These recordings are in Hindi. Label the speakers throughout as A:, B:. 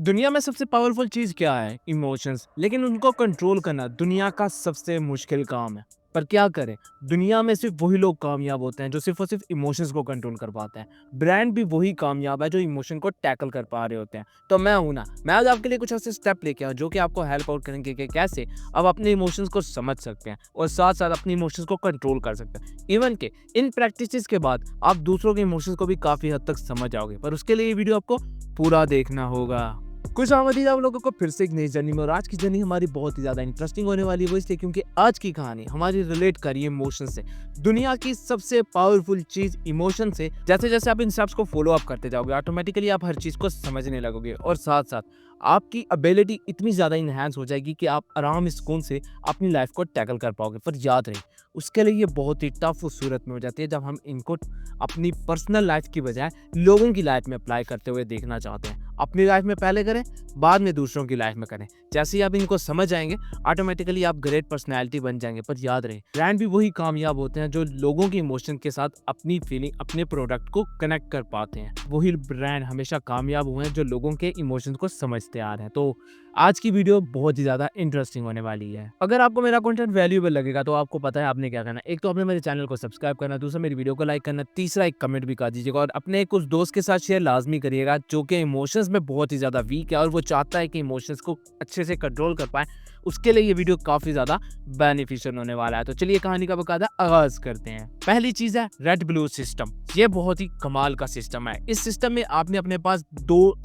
A: दुनिया में सबसे पावरफुल चीज क्या है? इमोशंस। लेकिन उनको कंट्रोल करना दुनिया का सबसे मुश्किल काम है। पर क्या करें, दुनिया में सिर्फ वही लोग कामयाब होते हैं जो सिर्फ और सिर्फ इमोशंस को कंट्रोल कर पाते हैं। ब्रांड भी वही कामयाब है जो इमोशन को टैकल कर पा रहे होते हैं। तो मैं हूं ना, मैं आज आपके लिए कुछ ऐसे स्टेप लेके आया जो कि आपको हेल्प आउट करेंगे कि कैसे आप अपने इमोशंस को समझ सकते हैं और साथ साथ अपने इमोशंस को कंट्रोल कर सकते हैं। इवन के इन प्रैक्टिसेस के बाद आप दूसरों के इमोशंस को भी काफी हद तक समझ जाओगे, पर उसके लिए ये वीडियो आपको पूरा देखना होगा। कुछ आमदीद आप लोगों को फिर से एक नई जर्नी में, और आज की जर्नी हमारी बहुत ही ज्यादा इंटरेस्टिंग होने वाली है। वो इसलिए क्योंकि आज की कहानी हमारी रिलेट करिए इमोशन से, दुनिया की सबसे पावरफुल चीज इमोशन से। जैसे जैसे आप इन स्टेप्स को फॉलो अप करते जाओगे, ऑटोमेटिकली आप हर चीज को समझने लगोगे और साथ साथ आपकी एबिलिटी इतनी ज्यादा इनहेंस हो जाएगी कि आप आराम सुकून से अपनी लाइफ को टैकल कर पाओगे। पर याद रहे, उसके लिए ये बहुत ही टफ उस सूरत में हो जाती है जब हम इनको अपनी पर्सनल लाइफ की बजाय लोगों की लाइफ में अप्लाई करते हुए देखना चाहते हैं। अपनी लाइफ में पहले करें, बाद में दूसरों की लाइफ में करें। जैसे ही आप इनको समझ आएंगे, ऑटोमेटिकली आप ग्रेट पर्सनैलिटी बन जाएंगे। पर याद रहे, ब्रांड भी वही कामयाब होते हैं जो लोगों की इमोशन के साथ अपनी फीलिंग, अपने प्रोडक्ट को कनेक्ट कर पाते हैं। वही ब्रांड हमेशा कामयाब हुए हैं जो लोगों के इमोशंस को समझते आ रहे हैं। तो आज की वीडियो बहुत ही ज्यादा इंटरेस्टिंग होने वाली है। अगर आपको मेरा कंटेंट वैल्यूएबल लगेगा तो आपको पता है आपने क्या करना है। एक तो आपने मेरे चैनल को सब्सक्राइब करना, दूसरा मेरी वीडियो को लाइक करना, तीसरा एक कमेंट भी कर दीजिएगा और अपने कुछ दोस्त के साथ शेयर लाजमी करिएगा जो कि इमोशंस में बहुत ही ज्यादा वीक है और वो चाहता है कि इमोशंस को अच्छे से कंट्रोल कर पाए। उसके लिए ये वीडियो काफी ज्यादा बेनिफिशियल होने वाला है। तो चलिए कहानी का बकायदा आगाज करते हैं। पहली चीज है रेड ब्लू सिस्टम। ये बहुत ही कमाल का सिस्टम है। इस सिस्टम में आपने अपने पास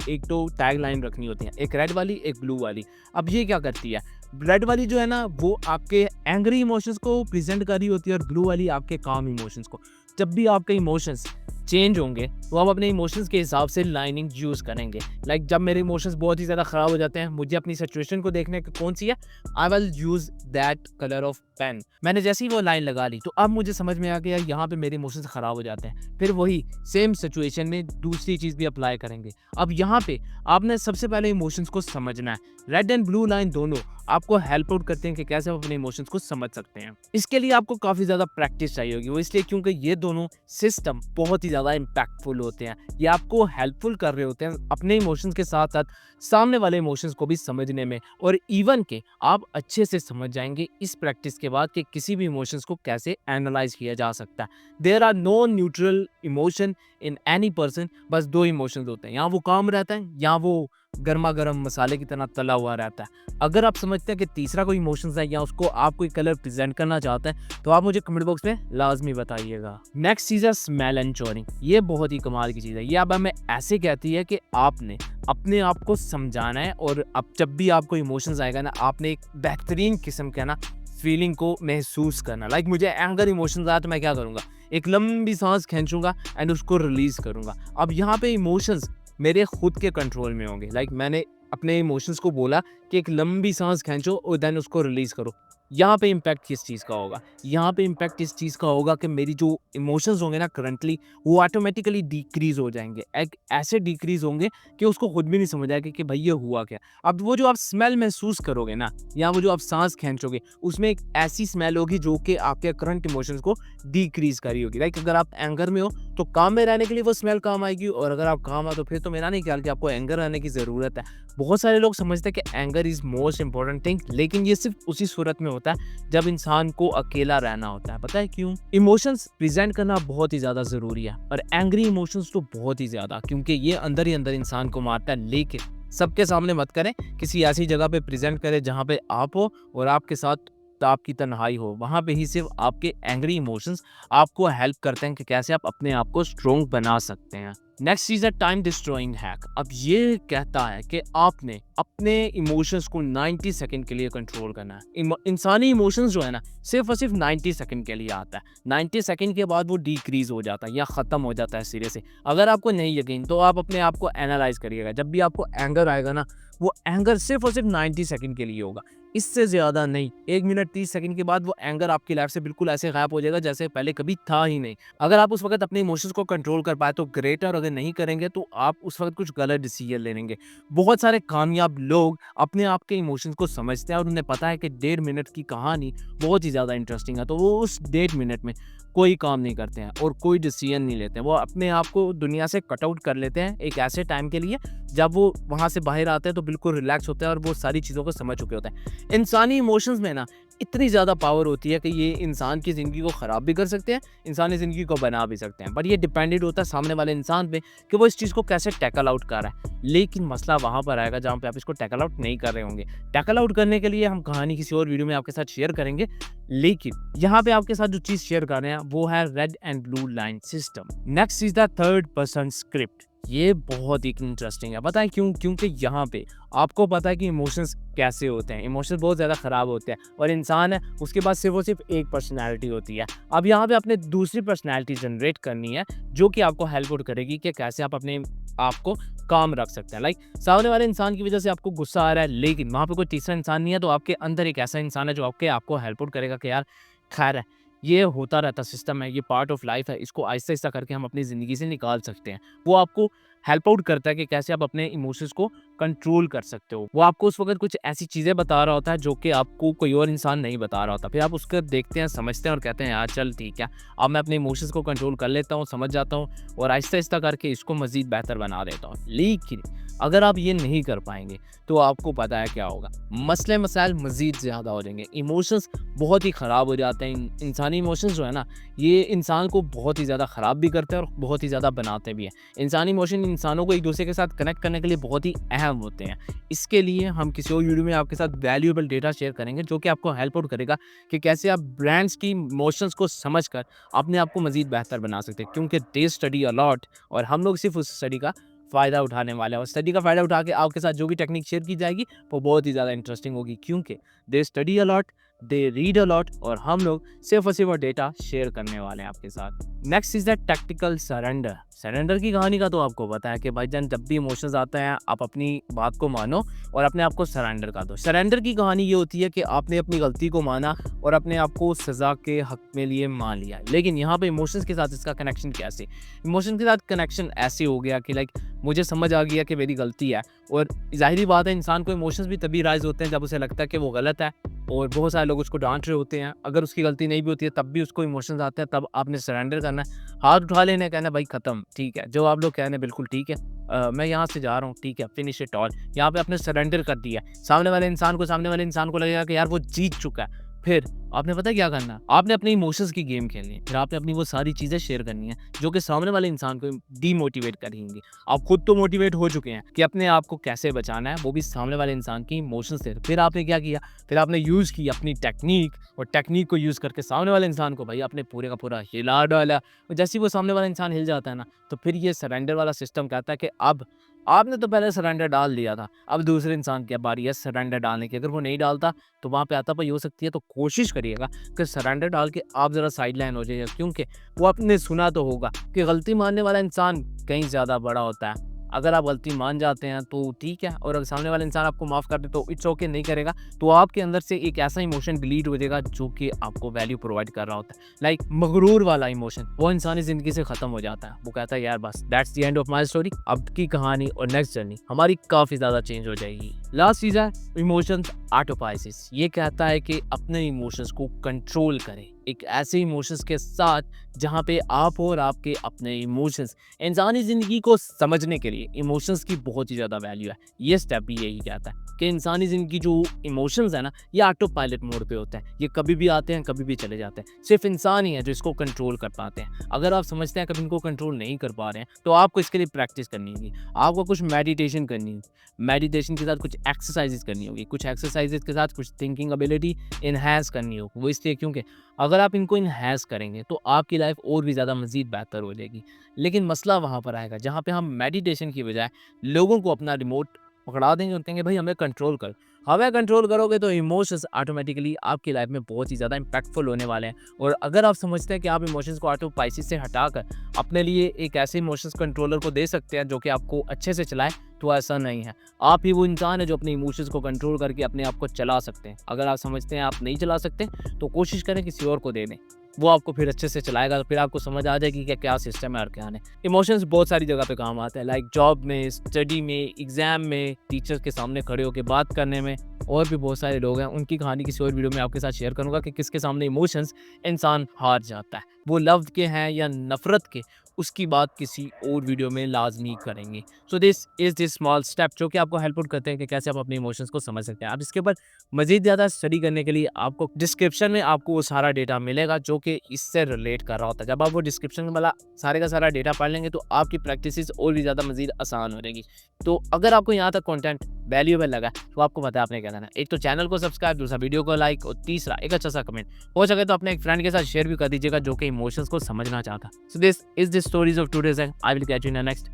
A: एक तो टैग लाइन रखनी होती है, एक रेड वाली, एक ब्लू वाली। अब ये क्या करती है, रेड वाली जो है ना वो आपके एंग्री इमोशंस को प्रेजेंट कर रही होती है और ब्लू वाली आपके काम इमोशंस को। जब भी आपके इमोशंस चेंज होंगे तो आप अपने इमोशंस के हिसाब से लाइनिंग यूज करेंगे। जब मेरे इमोशंस बहुत ही ज़्यादा ख़राब हो जाते हैं, मुझे अपनी सिचुएशन को देखने की कौन सी है, I will use that colour of pen. मैंने जैसे ही वो लाइन लगा ली तो अब मुझे समझ में आ गया यहाँ पे मेरे इमोशंस ख़राब हो जाते हैं। फिर वही सेम सिचुएशन में दूसरी चीज़ भी अप्लाई करेंगे। अब यहाँ पे आपने सबसे पहले इमोशंस को समझना है। रेड एंड ब्लू लाइन दोनों आपको हेल्प आउट करते हैं कि कैसे आप अपने इमोशंस को समझ सकते हैं। इसके लिए आपको काफ़ी ज़्यादा प्रैक्टिस चाहिए होगी। वो इसलिए क्योंकि ये दोनों सिस्टम बहुत ही ज़्यादा इम्पैक्टफुल होते हैं। ये आपको हेल्पफुल कर रहे होते हैं अपने इमोशंस के साथ साथ सामने वाले इमोशंस को भी समझने में। और इवन के आप अच्छे से समझ जाएंगे इस प्रैक्टिस के बाद कि किसी भी इमोशंस को कैसे एनालाइज किया जा सकता है। There are no neutral emotion in any person. बस दो इमोशंस होते हैं, या वो काम रहता है या वो गर्मा गर्म मसाले की तरह तला हुआ रहता है। अगर आप समझते हैं कि तीसरा कोई इमोशंस है या उसको आप कोई कलर प्रेजेंट करना चाहते हैं तो आप मुझे कमेंट बॉक्स में लाजमी बताइएगा। नेक्स्ट चीज़ है स्मेल एंड चॉरिंग। ये बहुत ही कमाल की चीज़ है। ये अब हमें ऐसे कहती है कि आपने अपने आप को समझाना है और अब जब भी आपको इमोशंस आएगा ना, आपने एक बेहतरीन किस्म का ना फीलिंग को महसूस करना। मुझे एंगर इमोशंस आया तो मैं क्या करूँगा, एक लंबी सांस खींचूंगा एंड उसको रिलीज करूँगा। अब यहाँ पे इमोशंस मेरे खुद के कंट्रोल में होंगे। मैंने अपने इमोशंस को बोला कि एक लंबी सांस खींचो और देन उसको रिलीज करो। यहाँ पे इम्पैक्ट किस चीज़ का होगा, यहाँ पे इम्पैक्ट इस चीज़ का होगा कि मेरी जो इमोशंस होंगे ना करंटली, वो ऑटोमेटिकली डिक्रीज हो जाएंगे। एक ऐसे डिक्रीज होंगे कि उसको खुद भी नहीं समझ आएगा कि भाई ये हुआ क्या। अब वो जो आप स्मेल महसूस करोगे ना, या वो जो आप सांस खींचोगे, उसमें एक ऐसी स्मेल होगी जो कि आपके करंट इमोशंस को डिक्रीज करी होगी। अगर आप एंगर में हो तो काम में रहने के लिए वो स्मेल काम आएगी, और अगर आप काम हो तो फिर तो मेरा नहीं ख्याल कि आपको एंगर रहने की ज़रूरत है। बहुत सारे लोग समझते हैं कि anger is most important thing, लेकिन ये सिर्फ उसी सूरत में होता है जब इंसान को अकेला रहना होता है। पता है क्यों? इमोशंस प्रेजेंट करना बहुत ही ज़्यादा ज़रूरी है, और एंग्री इमोशंस तो बहुत ही ज़्यादा, क्योंकि ये अंदर ही अंदर इंसान को मारता है। लेकिन सबके सामने मत करें, किसी ऐसी जगह पे प्रेजेंट करें जहाँ पे आप हो और आपके साथ आपकी तन्हाई हो। वहाँ पे ही सिर्फ आपके एंग्री इमोशंस आपको हेल्प करते हैं कि कैसे आप अपने आप को स्ट्रोंग बना सकते हैं। नेक्स्ट चीज़ है टाइम डिस्ट्रॉइंग हैक। अब ये कहता है कि आपने अपने इमोशंस को 90 सेकंड के लिए कंट्रोल करना है। इंसानी इमोशंस जो है ना, सिर्फ और सिर्फ 90 सेकंड के लिए आता है। 90 सेकंड के बाद वो डिक्रीज हो जाता है या ख़त्म हो जाता है सिरे से। अगर आपको नहीं यकीन तो आप अपने आप को एनालाइज करिएगा। जब भी आपको एंगर आएगा ना, वो एंगर सिर्फ और सिर्फ 90 सेकंड के लिए होगा, इससे ज़्यादा नहीं। 1 मिनट 30 सेकंड के बाद वो एंगर आपकी लाइफ से बिल्कुल ऐसे गायब हो जाएगा जैसे पहले कभी था ही नहीं। अगर आप उस वक्त अपने इमोशंस को कंट्रोल कर पाए तो ग्रेट है, और अगर नहीं करेंगे तो आप उस वक्त कुछ गलत डिसीजन ले लेंगे। बहुत सारे कामयाब लोग अपने आप के इमोशंस को समझते हैं और उन्हें पता है कि 1.5 मिनट की कहानी बहुत ही ज़्यादा इंटरेस्टिंग है, तो वो उस 1.5 मिनट में कोई काम नहीं करते हैं और कोई डिसीजन नहीं लेते हैं। वो अपने आप को दुनिया से कट आउट कर लेते हैं एक ऐसे टाइम के लिए जब वो वहाँ से बाहर आते हैं तो बिल्कुल रिलैक्स होते हैं और वो सारी चीज़ों को समझ चुके होते हैं। इंसानी इमोशंस में ना इतनी ज़्यादा पावर होती है कि ये इंसान की ज़िंदगी को ख़राब भी कर सकते हैं, इंसानी ज़िंदगी को बना भी सकते हैं। बट ये डिपेंडेंट होता है सामने वाले इंसान पे कि वो इस चीज़ को कैसे टैकल आउट कर रहा है। लेकिन मसला वहाँ पर आएगा जहाँ पे आप इसको टैकल आउट नहीं कर रहे होंगे। टैकल आउट करने के लिए हम कहानी किसी और वीडियो में आपके साथ शेयर करेंगे, लेकिन यहाँ पे आपके साथ जो चीज़ शेयर कर रहे हैं वो है red and blue line system. Next is the third person script. ये बहुत ही इंटरेस्टिंग है, पता है क्यों? क्योंकि यहाँ पे आपको पता है कि इमोशंस कैसे होते हैं। इमोशंस बहुत ज़्यादा ख़राब होते हैं और इंसान है उसके पास सिर्फ और सिर्फ एक पर्सनैलिटी होती है। अब यहाँ पे आपने दूसरी पर्सनैलिटी जनरेट करनी है जो कि आपको हेल्प आउट करेगी कि कैसे आप अपने आप को काम रख सकते हैं। लाइक सामने वाले इंसान की वजह से आपको गुस्सा आ रहा है, लेकिन वहाँ पे कोई तीसरा इंसान नहीं है, तो आपके अंदर एक ऐसा इंसान है जो आपको हेल्प आउट करेगा कि यार खैर है, ये होता रहता सिस्टम है, ये पार्ट ऑफ लाइफ है, इसको आहिस्ता आहिस्ता करके हम अपनी ज़िंदगी से निकाल सकते हैं। वो आपको हेल्प आउट करता है कि कैसे आप अपने इमोशंस को कंट्रोल कर सकते हो। वो आपको उस वक्त कुछ ऐसी चीज़ें बता रहा होता है जो कि आपको कोई और इंसान नहीं बता रहा होता। फिर आप उसको देखते हैं, समझते हैं और कहते हैं यार चल ठीक है, अब मैं अपने इमोशंस को कंट्रोल कर लेता हूँ, समझ जाता हूँ और आहिस्ता आहिस्ता करके इसको मज़ीद बेहतर बना देता हूँ। लेकिन अगर आप ये नहीं कर पाएंगे तो आपको पता है क्या होगा, मसले मसाइल मज़ीद ज़्यादा हो जाएंगे, इमोशंस बहुत ही ख़राब हो जाते हैं। इंसानी इमोशंस जो है ना, ये इंसान को बहुत ही ज़्यादा ख़राब भी करते हैं और बहुत ही ज़्यादा बनाते भी हैं। इंसानी इमोशन इंसानों को एक दूसरे के साथ कनेक्ट करने के लिए बहुत ही अहम होते हैं। इसके लिए हम किसी और वीडियो में आपके साथ वैल्यूएबल डेटा शेयर करेंगे जो कि आपको हेल्प आउट करेगा कि कैसे आप ब्रांड्स की इमोशंस को समझकर अपने आप को मज़ीद बेहतर बना सकते हैं। क्योंकि दे स्टडी अलॉट और हम लोग सिर्फ उस स्टडी का फ़ायदा उठाने वाले हैं और स्टडी का फ़ायदा उठा के आपके साथ जो भी टेक्निक शेयर की जाएगी वो बहुत ही ज़्यादा इंटरेस्टिंग होगी, क्योंकि they study a lot, they read a lot और हम लोग सिर्फ और सिर्फ डेटा शेयर करने वाले हैं आपके साथ। Next is the tactical surrender. Surrender की कहानी का तो आपको पता है कि भाईजान जब भी इमोशंस आते हैं आप अपनी बात को मानो और अपने आप को सरेंडर कर दो। सरेंडर की कहानी ये होती है कि आपने अपनी गलती को माना और अपने आप को सज़ा के हक में लिए मान लिया। लेकिन यहाँ पे इमोशंस के साथ इसका कनेक्शन कैसे? इमोशंस के साथ कनेक्शन ऐसे हो गया कि लाइक मुझे समझ आ गया कि मेरी गलती है, और ज़ाहिरी बात है इंसान को इमोशंस भी तभी राइज होते हैं जब उसे लगता है कि वो गलत है और बहुत सारे लोग उसको डांट रहे होते हैं। अगर उसकी गलती नहीं भी होती है तब भी उसको इमोशंस आते हैं, तब आपने सरेंडर करना है, हाथ उठा लेना है, कहना भाई ख़त्म, ठीक है, जो आप लोग कह रहे हैं बिल्कुल ठीक है, मैं यहाँ से जा रहा हूँ, ठीक है, फिनिश इट ऑल। यहाँ पे आपने सरेंडर कर दिया। सामने वाले इंसान को लगेगा कि यार वो जीत चुका है। फिर आपने पता क्या करना है, आपने अपने इमोशंस की गेम खेलनी है। फिर आपने अपनी वो सारी चीज़ें शेयर करनी है जो कि सामने वाले इंसान को डीमोटिवेट करेंगी। आप खुद तो मोटिवेट हो चुके हैं कि अपने आप को कैसे बचाना है, वो भी सामने वाले इंसान की इमोशंस से। फिर आपने क्या किया, फिर आपने यूज़ की अपनी टेक्निक, और टेक्निक को यूज़ करके सामने वाले इंसान को भाई आपने पूरे का पूरा हिला डाला। और जैसे ही वो सामने वाला इंसान हिल जाता है ना, तो फिर ये सरेंडर वाला सिस्टम कहता है कि अब आपने तो पहले सरेंडर डाल दिया था, अब दूसरे इंसान की बारी है सरेंडर डालने की। अगर वो नहीं डालता तो वहाँ पे हाथापाई हो सकती है। तो कोशिश करिएगा कि सरेंडर डाल के आप ज़रा साइड लाइन हो जाइए, क्योंकि वो आपने सुना तो होगा कि गलती मानने वाला इंसान कहीं ज़्यादा बड़ा होता है। अगर आप गलती मान जाते हैं तो ठीक है, और अगर सामने वाला इंसान आपको माफ़ कर दे तो इट्स ओके, नहीं करेगा तो आपके अंदर से एक ऐसा इमोशन डिलीट हो जाएगा जो कि आपको वैल्यू प्रोवाइड कर रहा होता है। लाइक मगरूर वाला इमोशन, वो इंसानी ज़िंदगी से ख़त्म हो जाता है। वो कहता है यार बस that's the end of my story, अब की कहानी और नेक्स्ट जर्नी हमारी काफ़ी ज़्यादा चेंज हो जाएगी। लास्ट चीज़ है इमोशंस ऑटोपाइसिस। ये कहता है कि अपने इमोशंस को कंट्रोल करें, एक ऐसे इमोशंस के साथ जहाँ पे आप और आपके अपने इमोशंस। इंसानी ज़िंदगी को समझने के लिए इमोशंस की बहुत ही ज़्यादा वैल्यू है। ये स्टेप भी यही कहता है कि इंसानी ज़िंदगी जो इमोशंस है ना, ये ऑटो पायलट मोड पे होते हैं। ये कभी भी आते हैं, कभी भी चले जाते हैं। सिर्फ इंसान ही है जो इसको कंट्रोल कर पाते हैं। अगर आप समझते हैं कभी इनको कंट्रोल नहीं कर पा रहे हैं तो आपको इसके लिए प्रैक्टिस करनी होगी। आपको कुछ मेडिटेशन करनी होगी, मेडिटेशन के साथ कुछ एक्सरसाइजेस करनी होगी, कुछ एक्सरसाइजेस के साथ कुछ थिंकिंग एबिलिटी इन्हांस करनी होगी। वो इसलिए क्योंकि अगर आप इनको इन्हांस करेंगे तो आपकी लाइफ और भी ज़्यादा मज़ीद बेहतर हो जाएगी। लेकिन मसला वहाँ पर आएगा जहाँ पे हम मेडिटेशन की बजाय लोगों को अपना रिमोट पकड़ा देंगे और कहेंगे भाई हमें कंट्रोल कर। हमें कंट्रोल करोगे तो इमोशंस ऑटोमेटिकली आपकी लाइफ में बहुत ही ज़्यादा इंपैक्टफुल होने वाले हैं। और अगर आप समझते हैं कि आप इमोशंस को ऑटोपाइसिस से हटाकर अपने लिए एक ऐसे इमोशंस कंट्रोलर को दे सकते हैं जो कि आपको अच्छे से चलाए, तो ऐसा नहीं है। आप ही वो इंसान है जो अपने इमोशंस को कंट्रोल करके अपने आप को चला सकते हैं। अगर आप समझते हैं आप नहीं चला सकते तो कोशिश करें किसी और को दे दें, वो आपको फिर अच्छे से चलाएगा। फिर आपको समझ आ जाएगी कि क्या सिस्टम है और क्या नहीं। इमोशंस बहुत सारी जगह पे काम आते हैं, लाइक जॉब में, स्टडी में, एग्ज़ाम में, टीचर्स के सामने खड़े होकर बात करने में, और भी बहुत सारे लोग हैं, उनकी कहानी किसी और वीडियो में आपके साथ शेयर करूँगा कि किसके सामने इमोशंस इंसान हार जाता है। वो लव के हैं या नफ़रत के, उसकी बात किसी और वीडियो में लाज़मी करेंगे। So this is this small step जो कि आपको हेल्प आउट करते हैं कि कैसे आप अपने इमोशंस को समझ सकते हैं। आप इसके ऊपर मज़ीद ज़्यादा स्टडी करने के लिए आपको डिस्क्रिप्शन में आपको वो सारा डेटा मिलेगा जो कि इससे रिलेट कर रहा होता है। जब आप वो डिस्क्रिप्शन वाला सारे का सारा डेटा पढ़ लेंगे तो आपकी प्रैक्टिसेस और भी ज़्यादा मज़ीद आसान हो जाएगी। तो अगर आपको यहाँ तक कंटेंट वैल्यूएबल लगा तो आपको पता है आपने क्या करना है। एक तो चैनल को सब्सक्राइब, दूसरा वीडियो को लाइक और तीसरा एक अच्छा सा कमेंट। हो सके तो अपने एक फ्रेंड के साथ शेयर भी कर दीजिएगा जो कि इमोशंस को समझना चाहता है। So this is the stories of today's, I will catch you in the next